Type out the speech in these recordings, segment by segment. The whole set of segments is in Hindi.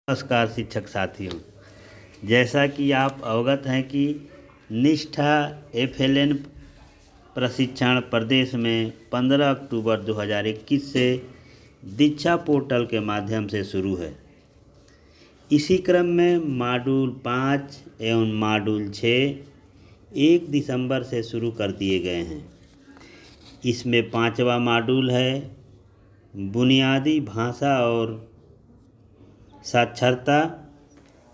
नमस्कार शिक्षक साथियों। जैसा कि आप अवगत हैं कि निष्ठा FLN प्रशिक्षण प्रदेश में 15 अक्टूबर 2021 से दीक्षा पोर्टल के माध्यम से शुरू है। इसी क्रम में मॉड्यूल 5 एवं मॉड्यूल 6 1 दिसंबर से शुरू कर दिए गए हैं। इसमें 5वां मॉड्यूल है बुनियादी भाषा और साक्षरता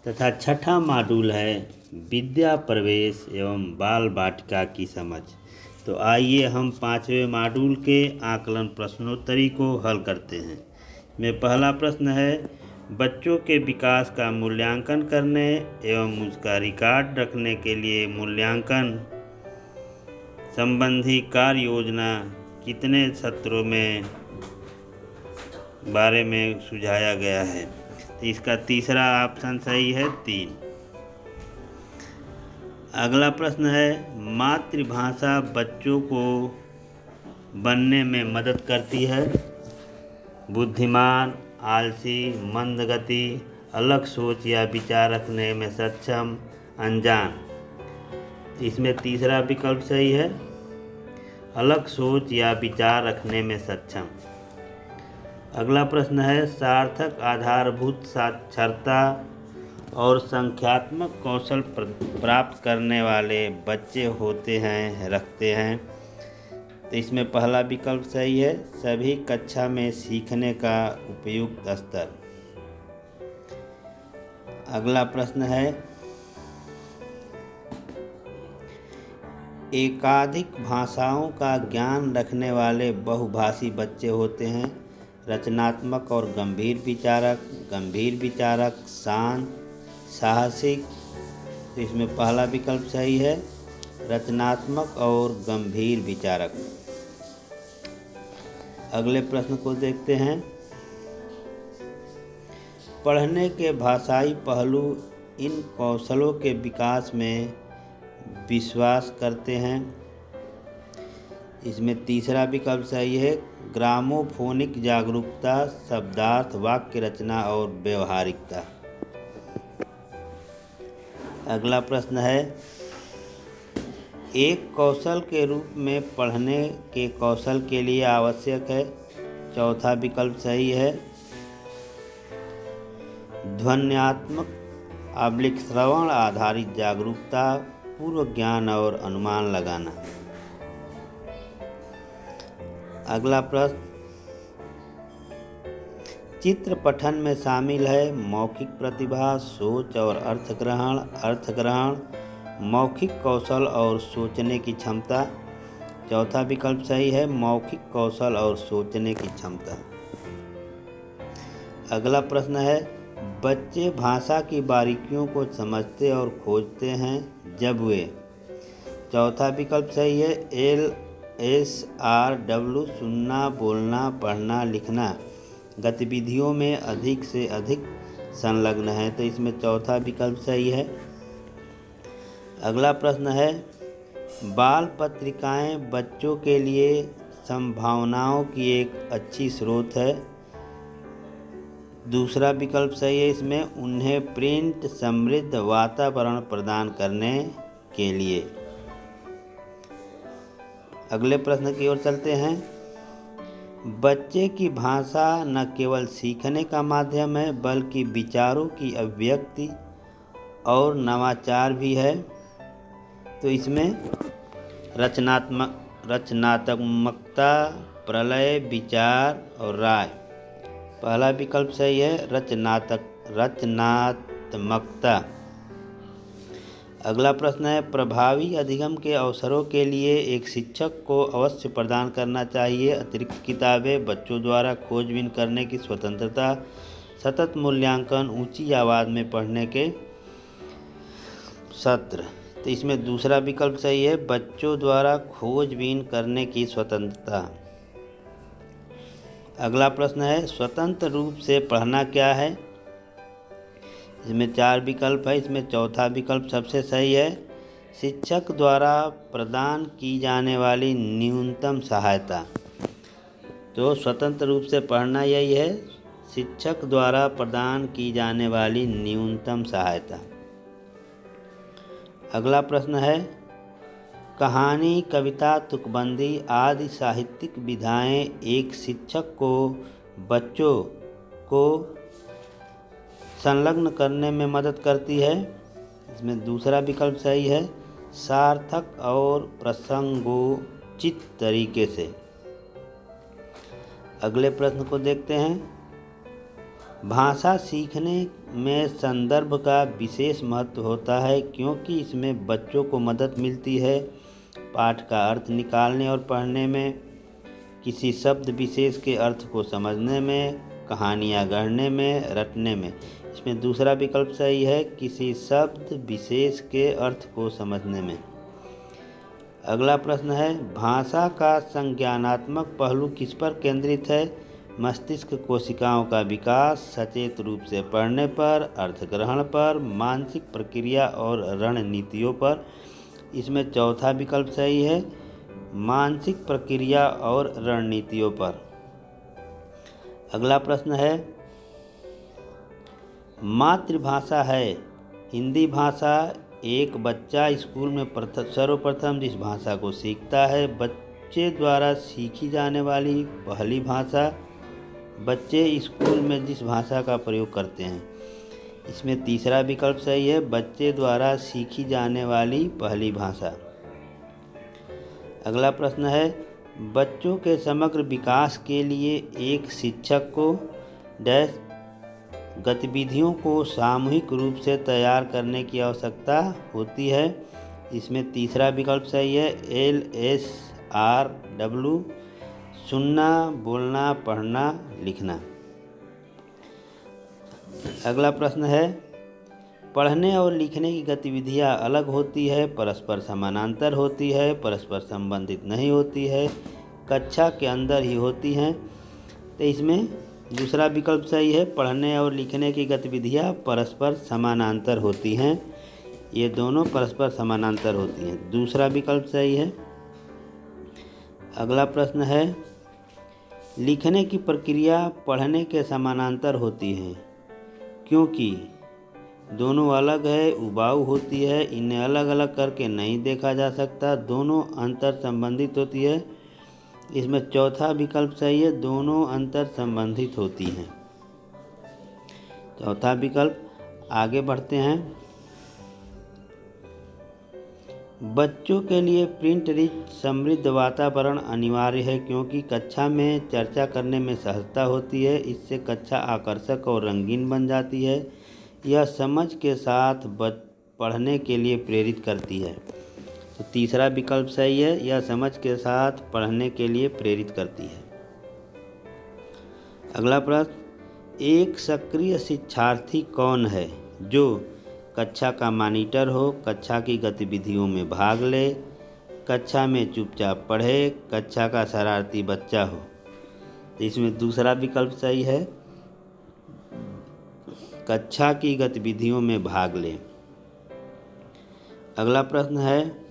तथा 6ठा मॉड्यूल है विद्या प्रवेश एवं बाल बाटिका की समझ। तो आइए हम 5वें मॉड्यूल के आकलन प्रश्नोत्तरी को हल करते हैं। में पहला प्रश्न है बच्चों के विकास का मूल्यांकन करने एवं उसका रिकॉर्ड रखने के लिए मूल्यांकन संबंधी कार्य योजना कितने सत्रों में बारे में सुझाया गया है। तो इसका तीसरा ऑप्शन सही है 3। अगला प्रश्न है मातृभाषा बच्चों को बनने में मदद करती है। बुद्धिमान, आलसी, मंदगति, अलग सोच या विचार रखने में सक्षम, अनजान। इसमें तीसरा विकल्प सही है अलग सोच या विचार रखने में सक्षम। अगला प्रश्न है सार्थक आधारभूत साक्षरता और संख्यात्मक कौशल प्राप्त करने वाले बच्चे रखते हैं। तो इसमें पहला विकल्प सही है सभी कक्षा में सीखने का उपयुक्त स्तर। अगला प्रश्न है एकाधिक भाषाओं का ज्ञान रखने वाले बहुभाषी बच्चे होते हैं रचनात्मक और गंभीर विचारक, शांत, साहसिक। तो इसमें पहला विकल्प सही है रचनात्मक और गंभीर विचारक। अगले प्रश्न को देखते हैं पढ़ने के भाषाई पहलू इन कौशलों के विकास में विश्वास करते हैं। इसमें तीसरा विकल्प सही है ग्रामोफोनिक जागरूकता, शब्दार्थ, वाक्य रचना और व्यवहारिकता। अगला प्रश्न है एक कौशल के रूप में पढ़ने के कौशल के लिए आवश्यक है। चौथा विकल्प सही है ध्वन्यात्मक श्रवण आधारित जागरूकता, पूर्व ज्ञान और अनुमान लगाना। अगला प्रश्न चित्र पठन में शामिल है मौखिक प्रतिभा, सोच और अर्थग्रहण, मौखिक कौशल और सोचने की क्षमता। चौथा विकल्प सही है मौखिक कौशल और सोचने की क्षमता। अगला प्रश्न है बच्चे भाषा की बारीकियों को समझते और खोजते हैं जब वे। चौथा विकल्प सही है LSRW सुनना, बोलना, पढ़ना, लिखना गतिविधियों में अधिक से अधिक संलग्न है। तो इसमें चौथा विकल्प सही है। अगला प्रश्न है बाल पत्रिकाएं बच्चों के लिए संभावनाओं की एक अच्छी स्रोत है। दूसरा विकल्प सही है इसमें उन्हें प्रिंट समृद्ध वातावरण प्रदान करने के लिए। अगले प्रश्न की ओर चलते हैं बच्चे की भाषा न केवल सीखने का माध्यम है बल्कि विचारों की अभिव्यक्ति और नवाचार भी है। तो इसमें रचनात्मकता, प्रलय, विचार और राय। पहला विकल्प सही है रचनात्मकता। अगला प्रश्न है प्रभावी अधिगम के अवसरों के लिए एक शिक्षक को अवश्य प्रदान करना चाहिए अतिरिक्त किताबें, बच्चों द्वारा खोजबीन करने की स्वतंत्रता, सतत मूल्यांकन, ऊंची आवाज़ में पढ़ने के सत्र। तो इसमें दूसरा विकल्प सही है बच्चों द्वारा खोजबीन करने की स्वतंत्रता। अगला प्रश्न है स्वतंत्र रूप से पढ़ना क्या है। इसमें 4 विकल्प है। इसमें चौथा विकल्प सबसे सही है शिक्षक द्वारा प्रदान की जाने वाली न्यूनतम सहायता। तो स्वतंत्र रूप से पढ़ना यही है शिक्षक द्वारा प्रदान की जाने वाली न्यूनतम सहायता। अगला प्रश्न है, कहानी, कविता, तुकबंदी आदि साहित्यिक विधाएं एक शिक्षक को बच्चों को संलग्न करने में मदद करती है। इसमें दूसरा विकल्प सही है, सार्थक और प्रसंगोचित तरीके से। अगले प्रश्न को देखते हैं, भाषा सीखने में संदर्भ का विशेष महत्व होता है क्योंकि इसमें बच्चों को मदद मिलती है पाठ का अर्थ निकालने और पढ़ने में, किसी शब्द विशेष के अर्थ को समझने में, कहानियाँ गढ़ने में, रटने में। इसमें दूसरा विकल्प सही है, किसी शब्द विशेष के अर्थ को समझने में। अगला प्रश्न है, भाषा का संज्ञानात्मक पहलू किस पर केंद्रित है? मस्तिष्क कोशिकाओं का विकास, सचेत रूप से पढ़ने पर, अर्थ ग्रहण पर, मानसिक प्रक्रिया और रणनीतियों पर। इसमें चौथा विकल्प सही है, मानसिक प्रक्रिया और रणनीतियों पर। अगला प्रश्न है, मातृभाषा है हिंदी भाषा। एक बच्चा स्कूल में सर्वप्रथम जिस भाषा को सीखता है, बच्चे द्वारा सीखी जाने वाली पहली भाषा, बच्चे स्कूल में जिस भाषा का प्रयोग करते हैं। इसमें तीसरा विकल्प सही है, बच्चे द्वारा सीखी जाने वाली पहली भाषा। अगला प्रश्न है, बच्चों के समग्र विकास के लिए एक शिक्षक को डैश गतिविधियों को सामूहिक रूप से तैयार करने की आवश्यकता होती है। इसमें तीसरा विकल्प सही है, LSRW, सुनना, बोलना, पढ़ना, लिखना। अगला प्रश्न है, पढ़ने और लिखने की गतिविधियाँ अलग होती है, परस्पर समानांतर होती है, परस्पर संबंधित नहीं होती है, कक्षा के अंदर ही होती हैं। तो इसमें दूसरा विकल्प सही है, पढ़ने और लिखने की गतिविधियाँ परस्पर समानांतर होती हैं। ये दोनों परस्पर समानांतर होती हैं, दूसरा विकल्प सही है। अगला प्रश्न है, लिखने की प्रक्रिया पढ़ने के समानांतर होती है क्योंकि दोनों अलग है, उबाऊ होती है, इन्हें अलग अलग करके नहीं देखा जा सकता, दोनों अंतर संबंधित होती है। इसमें चौथा विकल्प सही है, दोनों अंतर संबंधित होती हैं, चौथा विकल्प। आगे बढ़ते हैं, बच्चों के लिए प्रिंट रिच समृद्ध वातावरण अनिवार्य है क्योंकि कक्षा में चर्चा करने में सहजता होती है, इससे कक्षा आकर्षक और रंगीन बन जाती है। यह समझ के साथ पढ़ने के लिए प्रेरित करती है। तो तीसरा विकल्प सही है, यह समझ के साथ पढ़ने के लिए प्रेरित करती है। अगला प्रश्न, एक सक्रिय शिक्षार्थी कौन है जो कक्षा का मॉनिटर हो, कक्षा की गतिविधियों में भाग ले, कक्षा में चुपचाप पढ़े, कक्षा का शरारती बच्चा हो? तो इसमें दूसरा विकल्प सही है, कक्षा की गतिविधियों में भाग ले। अगला प्रश्न है,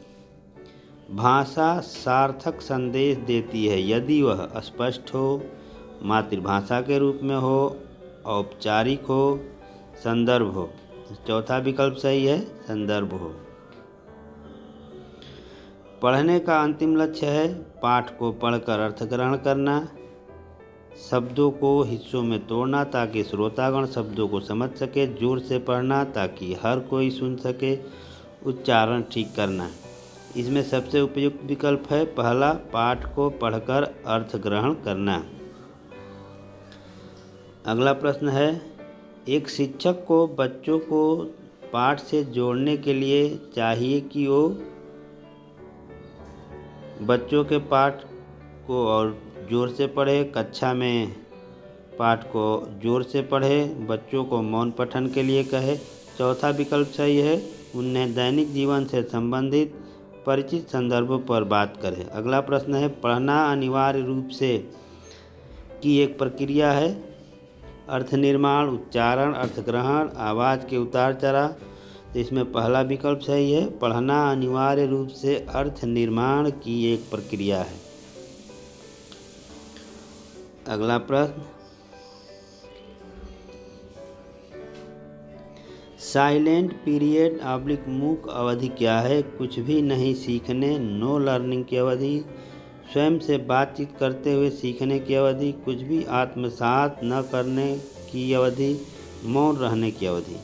भाषा सार्थक संदेश देती है यदि वह स्पष्ट हो, मातृभाषा के रूप में हो, औपचारिक हो, संदर्भ हो? चौथा विकल्प सही है, संदर्भ हो। पढ़ने का अंतिम लक्ष्य है पाठ को पढ़कर अर्थ ग्रहण करना, शब्दों को हिस्सों में तोड़ना ताकि श्रोतागण शब्दों को समझ सके, जोर से पढ़ना ताकि हर कोई सुन सके, उच्चारण ठीक करना। इसमें सबसे उपयुक्त विकल्प है पहला, पाठ को पढ़कर अर्थ ग्रहण करना। अगला प्रश्न है, एक शिक्षक को बच्चों को पाठ से जोड़ने के लिए चाहिए कि वो बच्चों के पाठ को और जोर से पढ़े, कक्षा में पाठ को जोर से पढ़े, बच्चों को मौन पठन के लिए कहे। चौथा विकल्प सही है, उन्हें दैनिक जीवन से संबंधित परिचित संदर्भों पर बात करें। अगला प्रश्न है, पढ़ना अनिवार्य रूप से की एक प्रक्रिया है, अर्थ निर्माण, उच्चारण, अर्थ ग्रहण, आवाज़ के उतार चढ़ाव। तो इसमें पहला विकल्प सही है, पढ़ना अनिवार्य रूप से अर्थ निर्माण की एक प्रक्रिया है। अगला प्रश्न, साइलेंट पीरियड ऑब्लिक मूक अवधि क्या है? कुछ भी नहीं सीखने, नो लर्निंग की अवधि। स्वयं से बातचीत करते हुए सीखने की अवधि। कुछ भी आत्मसात न करने की अवधि, मौन रहने की अवधि।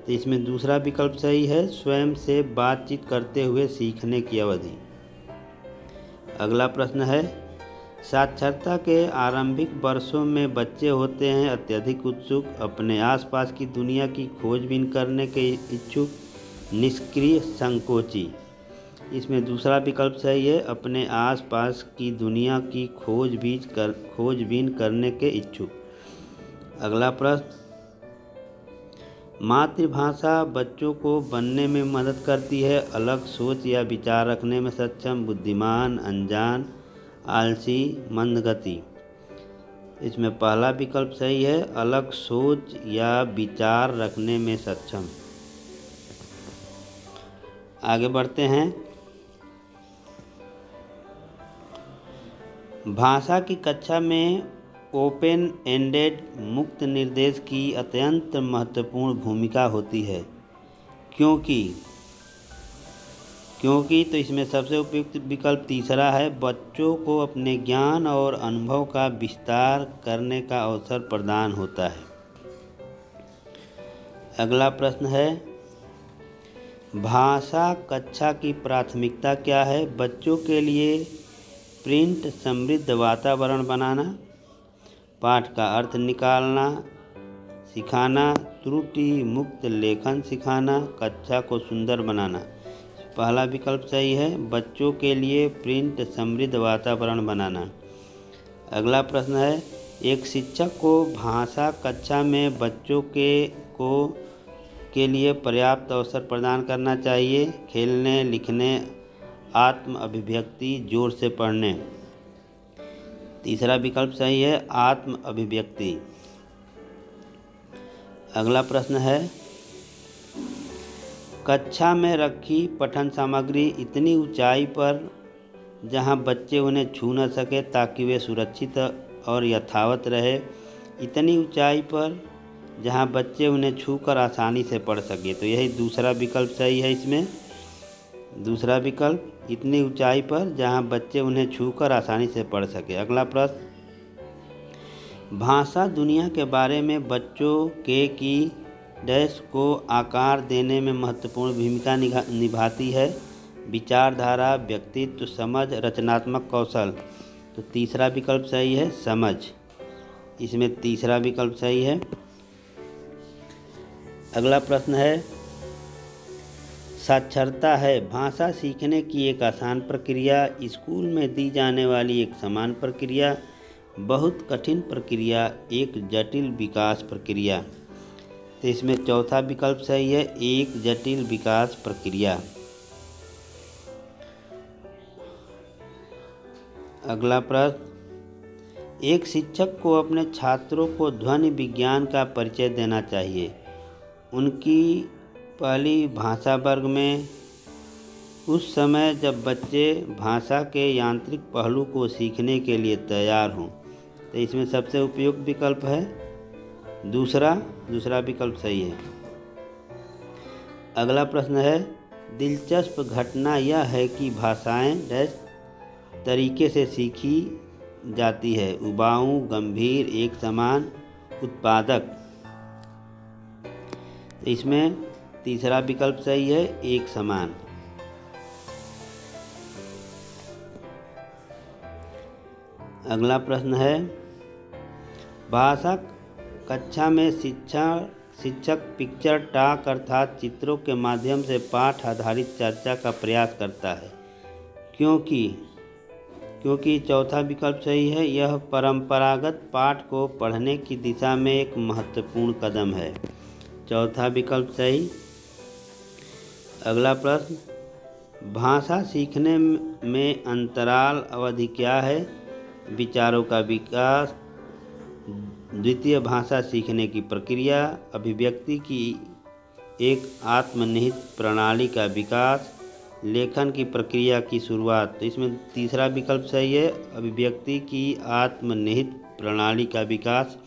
तो इसमें दूसरा विकल्प सही है, स्वयं से बातचीत करते हुए सीखने की अवधि। अगला प्रश्न है, साक्षरता के आरंभिक वर्षों में बच्चे होते हैं अत्यधिक उत्सुक, अपने आसपास की दुनिया की खोजबीन करने के इच्छुक, निष्क्रिय, संकोची। इसमें दूसरा विकल्प सही है, अपने आसपास की दुनिया की खोजबीन करने के इच्छुक। अगला प्रश्न, मातृभाषा बच्चों को बनने में मदद करती है, अलग सोच या विचार रखने में सक्षम, बुद्धिमान, अनजान, आलसी, मंदगति। इसमें पहला विकल्प सही है, अलग सोच या विचार रखने में सक्षम। आगे बढ़ते हैं। भाषा की कक्षा में ओपन एंडेड मुक्त निर्देश की अत्यंत महत्वपूर्ण भूमिका होती है। क्योंकि तो इसमें सबसे उपयुक्त विकल्प तीसरा है, बच्चों को अपने ज्ञान और अनुभव का विस्तार करने का अवसर प्रदान होता है। अगला प्रश्न है, भाषा कक्षा की प्राथमिकता क्या है? बच्चों के लिए प्रिंट समृद्ध वातावरण बनाना, पाठ का अर्थ निकालना सिखाना, त्रुटि मुक्त लेखन सिखाना, कक्षा को सुंदर बनाना। पहला विकल्प सही है, बच्चों के लिए प्रिंट समृद्ध वातावरण बनाना। अगला प्रश्न है, एक शिक्षक को भाषा कक्षा में बच्चों के लिए पर्याप्त अवसर प्रदान करना चाहिए, खेलने, लिखने, आत्म अभिव्यक्ति, जोर से पढ़ने। तीसरा विकल्प सही है, आत्म अभिव्यक्ति। अगला प्रश्न है, कक्षा में रखी पठन सामग्री इतनी ऊंचाई पर जहां बच्चे उन्हें छू न सके ताकि वे सुरक्षित और यथावत रहे, इतनी ऊंचाई पर जहां बच्चे उन्हें छूकर आसानी से पढ़ सके। तो यही दूसरा विकल्प सही है। इसमें दूसरा विकल्प, इतनी ऊंचाई पर जहां बच्चे उन्हें छूकर आसानी से पढ़ सके। अगला प्रश्न, भाषा दुनिया के बारे में बच्चों के की डैश को आकार देने में महत्वपूर्ण भूमिका निभाती है, विचारधारा, व्यक्तित्व, समझ, रचनात्मक कौशल। तो तीसरा विकल्प सही है, समझ। इसमें तीसरा विकल्प सही है। अगला प्रश्न है, साक्षरता है भाषा सीखने की एक आसान प्रक्रिया, स्कूल में दी जाने वाली एक समान प्रक्रिया, बहुत कठिन प्रक्रिया, एक जटिल विकास प्रक्रिया। तो इसमें चौथा विकल्प सही है, एक जटिल विकास प्रक्रिया। अगला प्रश्न, एक शिक्षक को अपने छात्रों को ध्वनि विज्ञान का परिचय देना चाहिए। उनकी पहली भाषा वर्ग में उस समय जब बच्चे भाषा के यांत्रिक पहलू को सीखने के लिए तैयार हों। तो इसमें सबसे उपयुक्त विकल्प है दूसरा विकल्प सही है। अगला प्रश्न है, दिलचस्प घटना यह है कि भाषाएं डैश तरीके से सीखी जाती है, उबाऊ, गंभीर, एक समान, उत्पादक। इसमें तीसरा विकल्प सही है, एक समान। अगला प्रश्न है, भाषा कक्षा में शिक्षक पिक्चर टॉक अर्थात चित्रों के माध्यम से पाठ आधारित चर्चा का प्रयास करता है। क्योंकि चौथा विकल्प सही है, यह परंपरागत पाठ को पढ़ने की दिशा में एक महत्वपूर्ण कदम है। चौथा विकल्प सही। अगला प्रश्न, भाषा सीखने में अंतराल अवधि क्या है? विचारों का विकास, द्वितीय भाषा सीखने की प्रक्रिया, अभिव्यक्ति की एक आत्मनिहित प्रणाली का विकास, लेखन की प्रक्रिया की शुरुआत। तो इसमें तीसरा विकल्प सही है, अभिव्यक्ति की आत्मनिहित प्रणाली का विकास।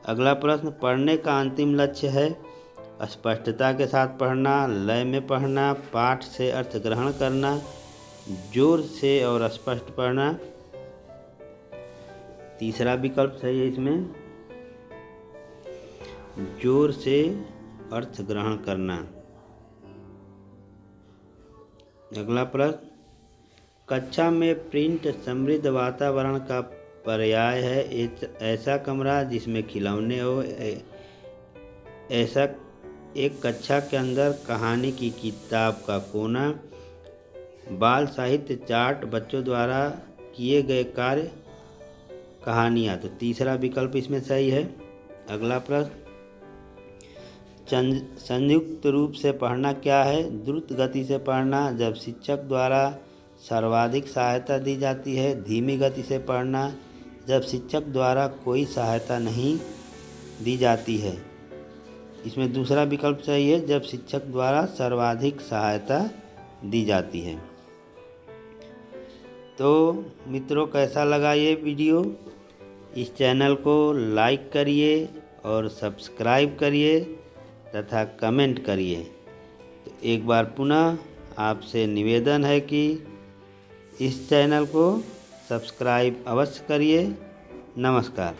अगला प्रश्न, पढ़ने का अंतिम लक्ष्य है? स्पष्टता के साथ पढ़ना, लय में पढ़ना, पाठ से अर्थ ग्रहण करना, जोर से और स्पष्ट पढ़ना। तीसरा विकल्प सही है इसमें, जोर से अर्थ ग्रहण करना। अगला प्रश्न, कक्षा में प्रिंट समृद्ध वातावरण का पर्याय है। ऐसा कमरा जिसमें खिलौने हो। ऐसा एक कक्षा के अंदर कहानी की किताब का कोना। बाल साहित्य चार्ट, बच्चों द्वारा किए गए कार्य, कहानियाँ। तो तीसरा विकल्प इसमें सही है। अगला प्रश्न, संयुक्त रूप से पढ़ना क्या है। द्रुत गति से पढ़ना, जब शिक्षक द्वारा सर्वाधिक सहायता दी जाती है। धीमी गति से पढ़ना, जब शिक्षक द्वारा कोई सहायता नहीं दी जाती है। इसमें दूसरा विकल्प सही है, जब शिक्षक द्वारा सर्वाधिक सहायता दी जाती है। तो मित्रों, कैसा लगा ये वीडियो? इस चैनल को लाइक करिए और सब्सक्राइब करिए तथा कमेंट करिए। तो एक बार पुनः आपसे निवेदन है कि इस चैनल को सब्सक्राइब अवश्य करिए। नमस्कार।